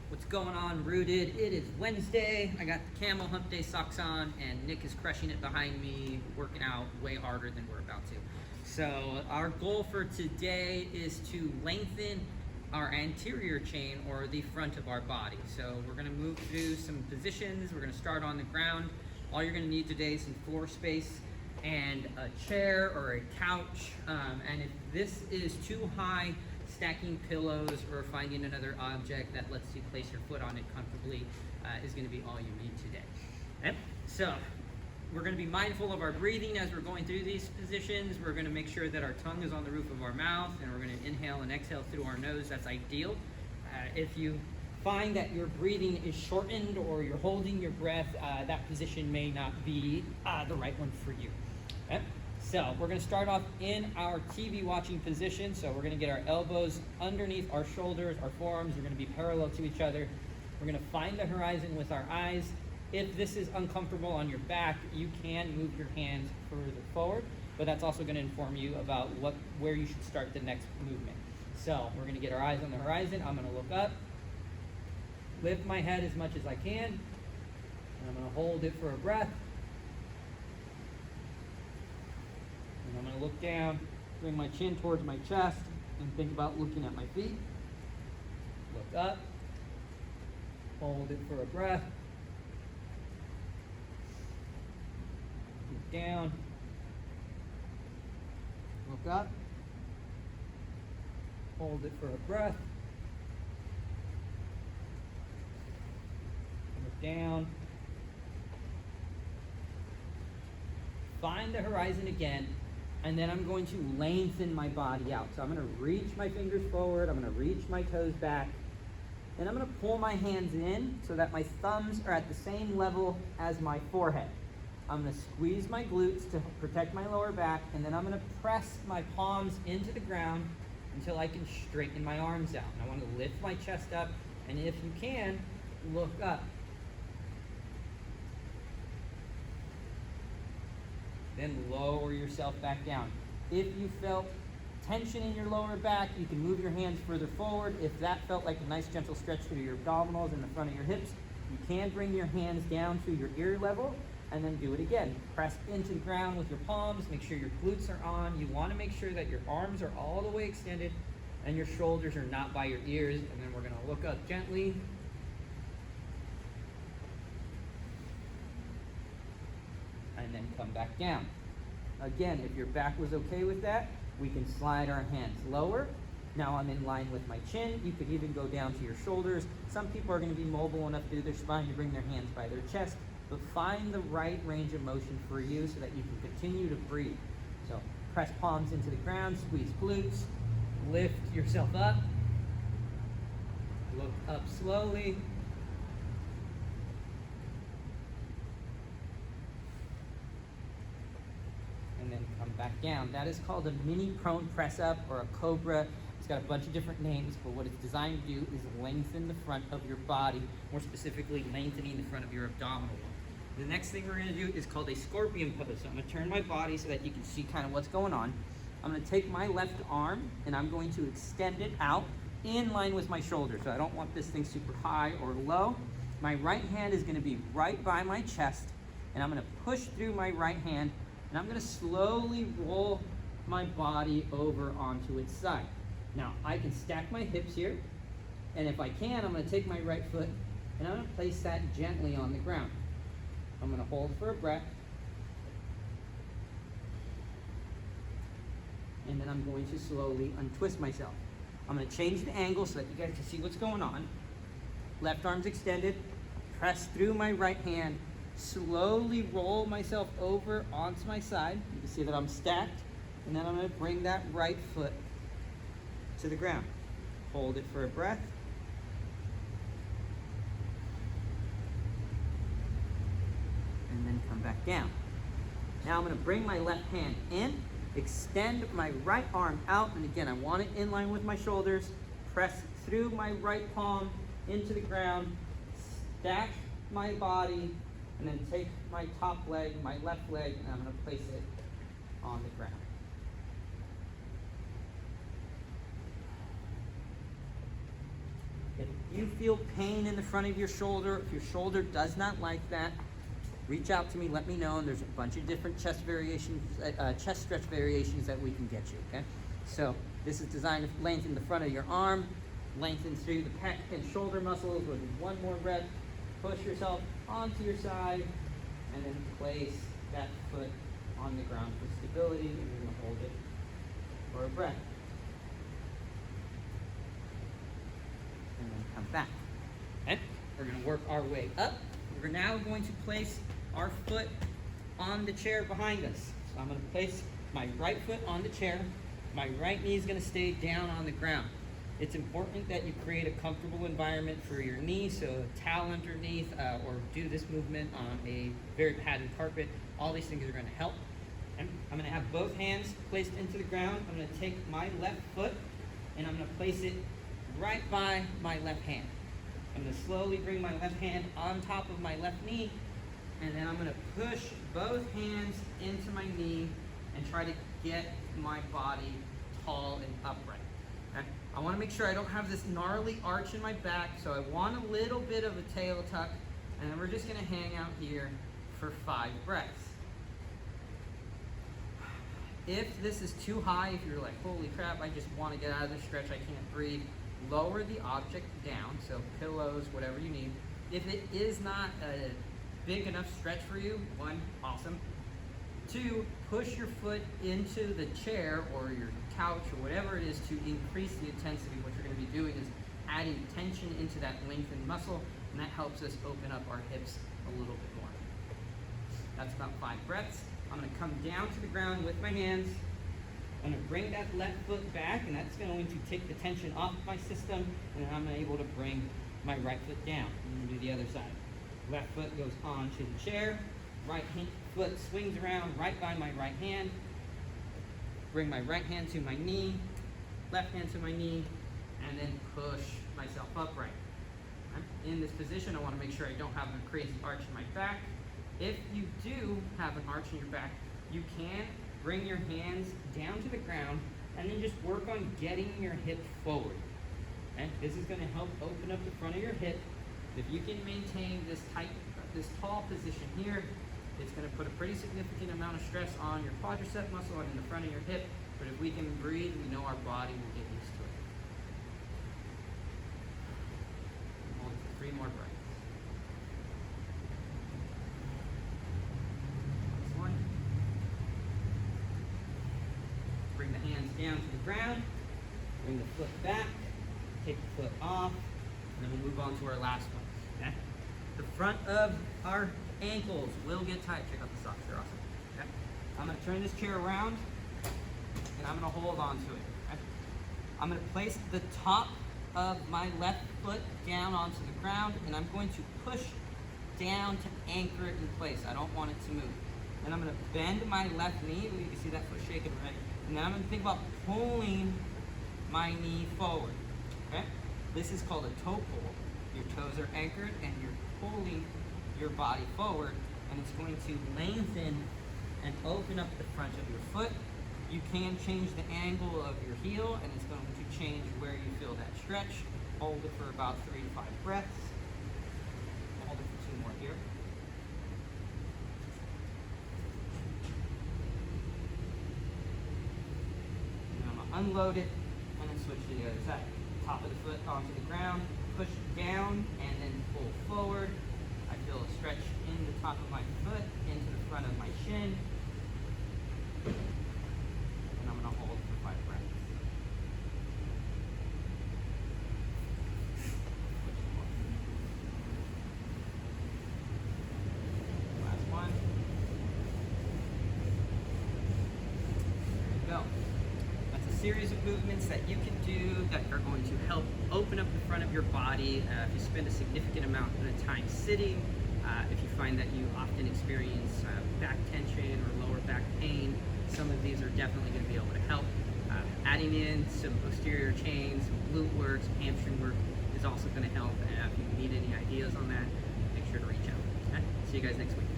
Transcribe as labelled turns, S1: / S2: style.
S1: What's going on, Rooted? It is Wednesday. I got the Camel Hump Day socks on, and Nick is crushing it behind me, working out way harder than we're about to. So our goal for today is to lengthen our anterior chain, or the front of our body. So we're gonna move through some positions. We're gonna start on the ground. All you're gonna need today is some floor space and a chair or a couch. And if this is too high, stacking pillows or finding another object that lets you place your foot on it comfortably is going to be all you need today. Okay? So we're going to be mindful of our breathing as we're going through these positions. We're going to make sure that our tongue is on the roof of our mouth, and we're going to inhale and exhale through our nose. That's ideal. If you find that your breathing is shortened or you're holding your breath, that position may not be the right one for you. Okay? So we're going to start off in our TV watching position. So we're going to get our elbows underneath our shoulders. Our forearms are going to be parallel to each other. We're going to find the horizon with our eyes. If this is uncomfortable on your back, you can move your hands further forward, but that's also going to inform you about where you should start the next movement. So we're going to get our eyes on the horizon. I'm going to look up, lift my head as much as I can, and I'm going to hold it for a breath. And I'm going to look down, bring my chin towards my chest, and think about looking at my feet. Look up, hold it for a breath. Look down, look up, hold it for a breath. Look down. Find the horizon again. And then I'm going to lengthen my body out. So I'm going to reach my fingers forward. I'm going to reach my toes back. And I'm going to pull my hands in so that my thumbs are at the same level as my forehead. I'm going to squeeze my glutes to protect my lower back. And then I'm going to press my palms into the ground until I can straighten my arms out. And I want to lift my chest up. And if you can, look up. Then lower yourself back down. If you felt tension in your lower back, you can move your hands further forward. If that felt like a nice gentle stretch through your abdominals and the front of your hips, you can bring your hands down to your ear level and then do it again. Press into the ground with your palms, make sure your glutes are on. You want to make sure that your arms are all the way extended and your shoulders are not by your ears. And then we're going to look up gently. And then come back down. Again, if your back was okay with that, we can slide our hands lower. Now I'm in line with my chin. You could even go down to your shoulders. Some people are going to be mobile enough through their spine to bring their hands by their chest, but find the right range of motion for you so that you can continue to breathe. So press palms into the ground, squeeze glutes, lift yourself up, look up slowly. And then come back down. That is called a mini prone press up or a cobra. It's got a bunch of different names, but what it's designed to do is lengthen the front of your body, more specifically lengthening the front of your abdominal wall. The next thing we're going to do is called a scorpion pose. So I'm going to turn my body so that you can see kind of what's going on. I'm going to take my left arm and I'm going to extend it out in line with my shoulder. So I don't want this thing super high or low. My right hand is going to be right by my chest, and I'm going to push through my right hand. And I'm going to slowly roll my body over onto its side. Now, I can stack my hips here. And if I can, I'm going to take my right foot and I'm going to place that gently on the ground. I'm going to hold for a breath. And then I'm going to slowly untwist myself. I'm going to change the angle so that you guys can see what's going on. Left arm's extended. Press through my right hand. Slowly roll myself over onto my side. You can see that I'm stacked. And then I'm going to bring that right foot to the ground. Hold it for a breath. And then come back down. Now I'm going to bring my left hand in, extend my right arm out. And again, I want it in line with my shoulders. Press through my right palm into the ground. Stack my body. And then take my top leg, my left leg, and I'm going to place it on the ground. If you feel pain in the front of your shoulder, if your shoulder does not like that, reach out to me, let me know, and there's a bunch of different chest variations, chest stretch variations that we can get you, okay? So this is designed to lengthen the front of your arm, lengthen through the pec and shoulder muscles with one more breath. Push yourself onto your side, and then place that foot on the ground for stability, and you're gonna hold it for a breath. And then come back. Okay? We're gonna work our way up. We're now going to place our foot on the chair behind us. So I'm gonna place my right foot on the chair. My right knee is gonna stay down on the ground. It's important that you create a comfortable environment for your knee, so a towel underneath, or do this movement on a very padded carpet. All these things are gonna help. And I'm gonna have both hands placed into the ground. I'm gonna take my left foot and I'm gonna place it right by my left hand. I'm gonna slowly bring my left hand on top of my left knee, and then I'm gonna push both hands into my knee and try to get my body tall and upright. Okay? I wanna make sure I don't have this gnarly arch in my back, so I want a little bit of a tail tuck, and then we're just gonna hang out here for 5 breaths. If this is too high, if you're like, holy crap, I just wanna get out of this stretch, I can't breathe, lower the object down, so pillows, whatever you need. If it is not a big enough stretch for you, 1, awesome. 2, push your foot into the chair or your couch or whatever it is to increase the intensity. What you're gonna be doing is adding tension into that lengthened muscle, and that helps us open up our hips a little bit more. That's about 5 breaths. I'm gonna come down to the ground with my hands. I'm gonna bring that left foot back, and that's going to take the tension off my system, and then I'm able to bring my right foot down. I'm gonna do the other side. Left foot goes onto the chair, right foot swings around right by my right hand. Bring my right hand to my knee, left hand to my knee, and then push myself upright. In this position, I wanna make sure I don't have a crazy arch in my back. If you do have an arch in your back, you can bring your hands down to the ground and then just work on getting your hip forward. Okay? This is gonna help open up the front of your hip. If you can maintain this tall position here, it's gonna put a pretty significant amount of stress on your quadricep muscle and in the front of your hip, but if we can breathe, we know our body will get used to it. Hold it for 3 more breaths. Bring the hands down to the ground, bring the foot back, take the foot off, and then we'll move on to our last one. Okay? The front of our ankles will get tight. Check out the socks, they're awesome. Okay? I'm gonna turn this chair around, and I'm gonna hold on to it. Okay? I'm gonna place the top of my left foot down onto the ground, and I'm going to push down to anchor it in place. I don't want it to move. And I'm gonna bend my left knee. You can see that foot shaking right. And then I'm gonna think about pulling my knee forward, okay? This is called a toe pull. Your toes are anchored and you're pulling your body forward, and it's going to lengthen and open up the front of your foot. You can change the angle of your heel, and it's going to change where you feel that stretch. Hold it for about 3 to 5 breaths. Hold it for 2 more here. Unload it, and then switch to the other side. Top of the foot onto the ground, push down, and then pull forward. I feel a stretch in the top of my foot, into the front of my shin. And I'm gonna hold for 5 breaths. Last one. There you go. Series of movements that you can do that are going to help open up the front of your body. If you spend a significant amount of time sitting, if you find that you often experience back tension or lower back pain, some of these are definitely going to be able to help. Adding in some posterior chains, some glute work, some hamstring work is also going to help. If you need any ideas on that, make sure to reach out. Okay? See you guys next week.